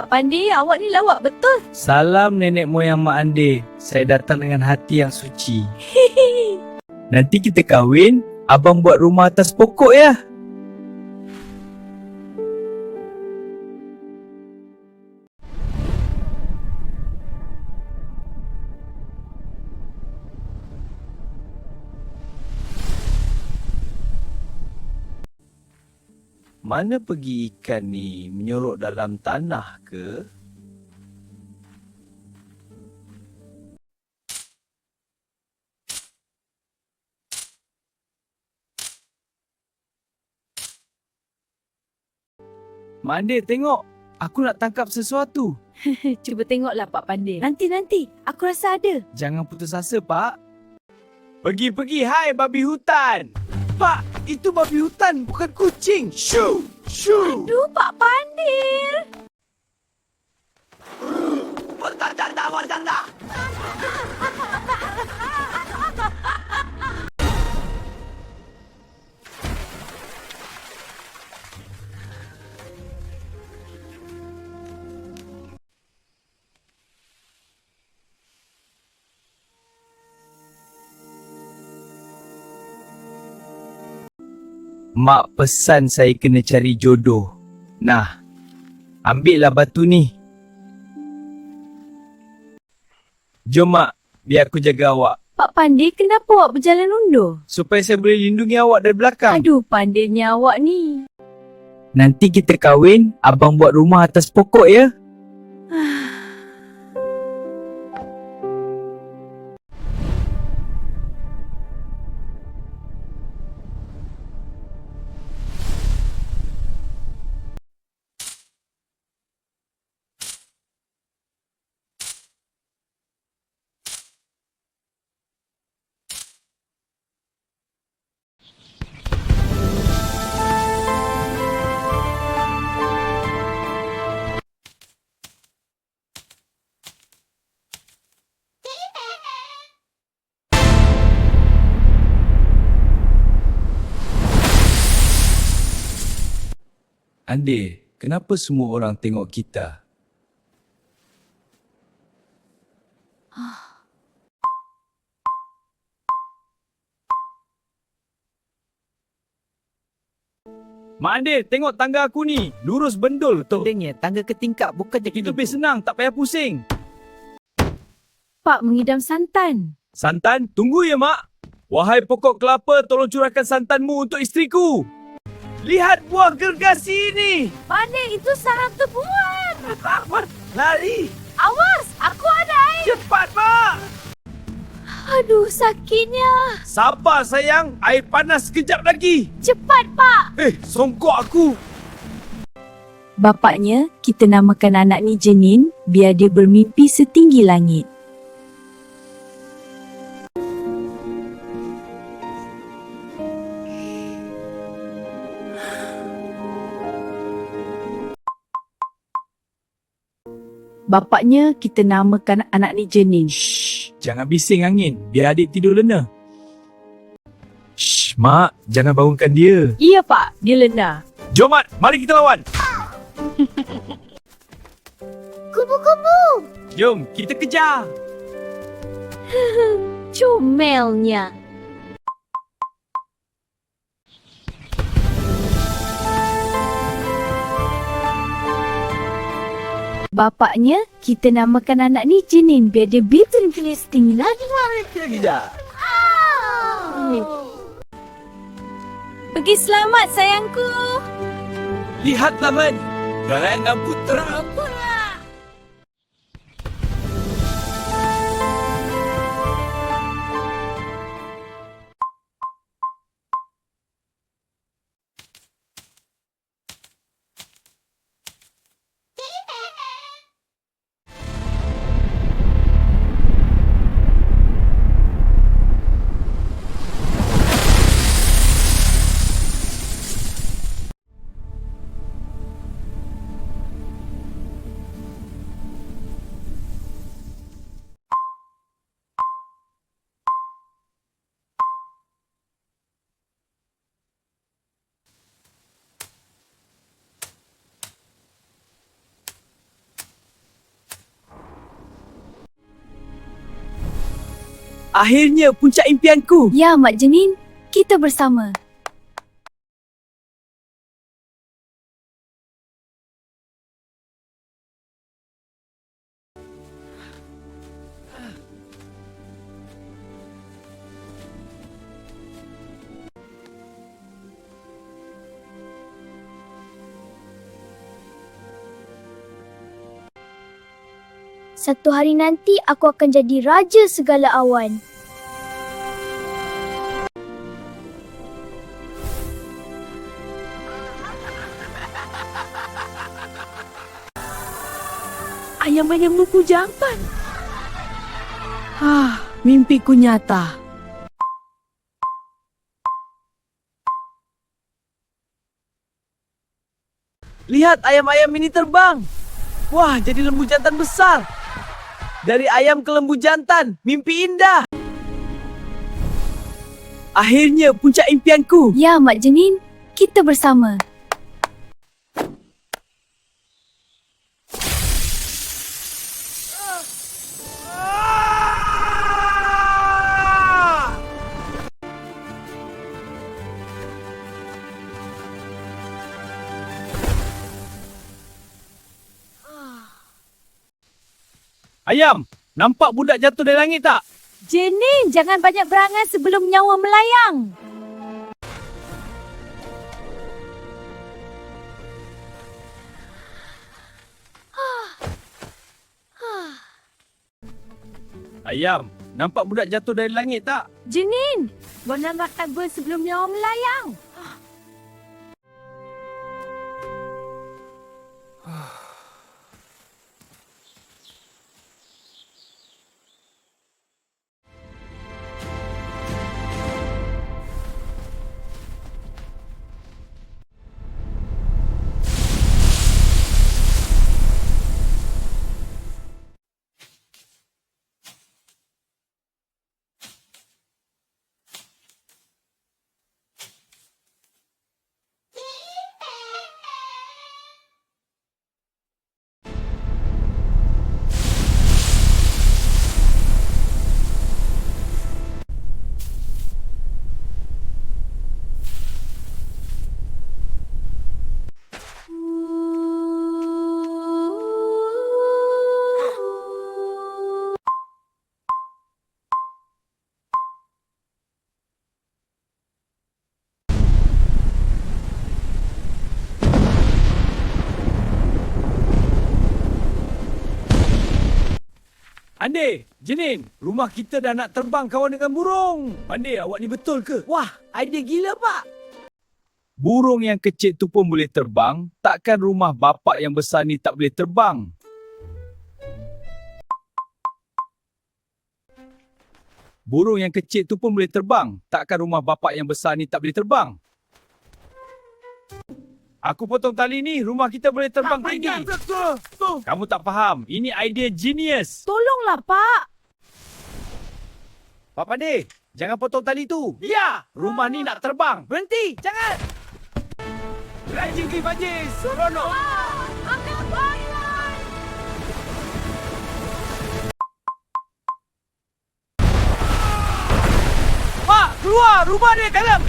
Pak Pandey, awak ni lawak betul. Salam nenek moyang Mak Ande. Saya datang dengan hati yang suci. Nanti kita kahwin, abang buat rumah atas pokok ya. Mana pergi ikan ni? Menyorok dalam tanah ke? Mak Ande, tengok. Aku nak tangkap sesuatu. Cuba tengoklah Pak Pandey. Nanti. Aku rasa ada. Jangan putus asa, Pak. Pergi. Hai, babi hutan. Pak, itu babi hutan, bukan kucing. Shoo! Aduh, Pak Pandey. Mak pesan saya kena cari jodoh. Nah, ambillah batu ni. Jom Mak, biar aku jaga awak. Pak Pandey, kenapa awak berjalan undur? Supaya saya boleh lindungi awak dari belakang. Aduh, pandainya awak ni. Nanti kita kahwin, abang buat rumah atas pokok ya. Ande, kenapa semua orang tengok kita? Mak Ande, tengok tangga aku ni. Lurus bendul tu. Pentingnya tangga ke tingkap bukan je Itu lebih senang, tak payah pusing. Pak mengidam santan. Santan, tunggu ya Mak. Wahai pokok kelapa, tolong curahkan santanmu untuk isteriku. Lihat buah gergasi ini. Pandey, itu sarang tebuan. Lari. Awas, aku ada air. Cepat Mak. Aduh, sakitnya. Sabar sayang, air panas sekejap lagi. Cepat, Pak. Songkok aku. Bapaknya, kita namakan anak ni Jenin biar dia bermimpi setinggi langit. Bapaknya, kita namakan anak ni Jenin. Shh, jangan bising angin, biar adik tidur lena. Shh, Mak, jangan bangunkan dia. Iya, Pak. Dia lena. Jom Mat, mari kita lawan. Kubu-kubu. Jom, kita kejar. Comelnya. Bapaknya, kita namakan anak ni Jenin biar dia bermimpi setinggi langit. Kejar. Pergi selamat, sayangku. Lihat taman, garangan putera. Akhirnya puncak impianku. Ya, Mak Jenin. Kita bersama. Satu hari nanti aku akan jadi raja segala awan. Ayam-ayam buku jantan. Mimpiku nyata. Lihat ayam-ayam ini terbang. Wah, jadi lembu jantan besar. Dari ayam ke lembu jantan, mimpi indah. Akhirnya puncak impianku. Ya, Mak Jenin. Kita bersama. Ayam, nampak budak jatuh dari langit tak? Jenin, jangan banyak berangan sebelum nyawa melayang. Ayam, nampak budak jatuh dari langit tak? Jenin, bona makan ber sebelum nyawa melayang. Ande, Jenin, rumah kita dah nak terbang kawan dengan burung. Ande, awak ni betul ke? Wah, idea gila, Pak. Burung yang kecil tu pun boleh terbang, takkan rumah bapak yang besar ni tak boleh terbang? Burung yang kecil tu pun boleh terbang, takkan rumah bapak yang besar ni tak boleh terbang? Aku potong tali ni, rumah kita boleh terbang tinggi. Kamu tak faham, ini idea genius. Tolonglah, Pak. Pak Pandey, jangan potong tali tu. Ya, Rumah ni nak terbang. berhenti, jangan. Rajin ke Fajis, seronok. Angkat bayar. Pak, keluar, rumah dia dalam.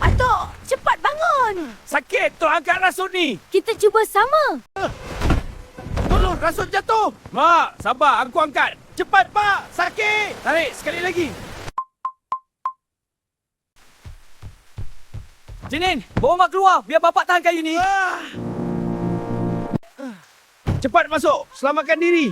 Atok, cepat bangun. Sakit tu angkat rasut ni. Kita cuba sama. Tolong, rasut jatuh. Mak, sabar, aku angkat. Cepat, Pak. Sakit. Tarik sekali lagi. Jenin, bawa Mak keluar biar bapak tahan kayu ni. Cepat masuk, selamatkan diri.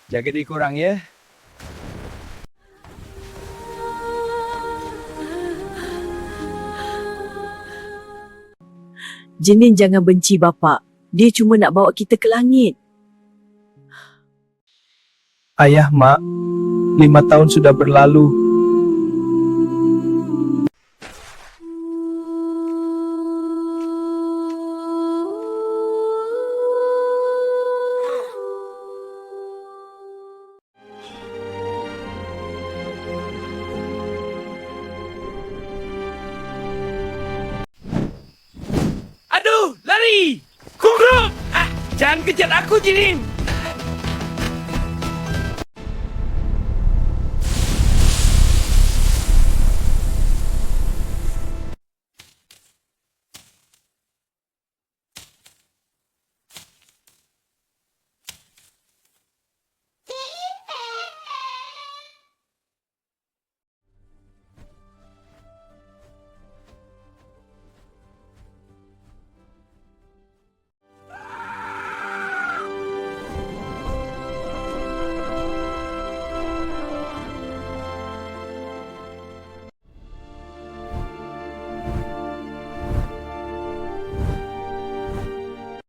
Jaga diri korang ya. Jenin jangan benci bapa. Dia cuma nak bawa kita ke langit. Ayah, Mak, 5 tahun sudah berlalu. Aduh, lari. Kungrup. Jangan kejar aku, Jinin.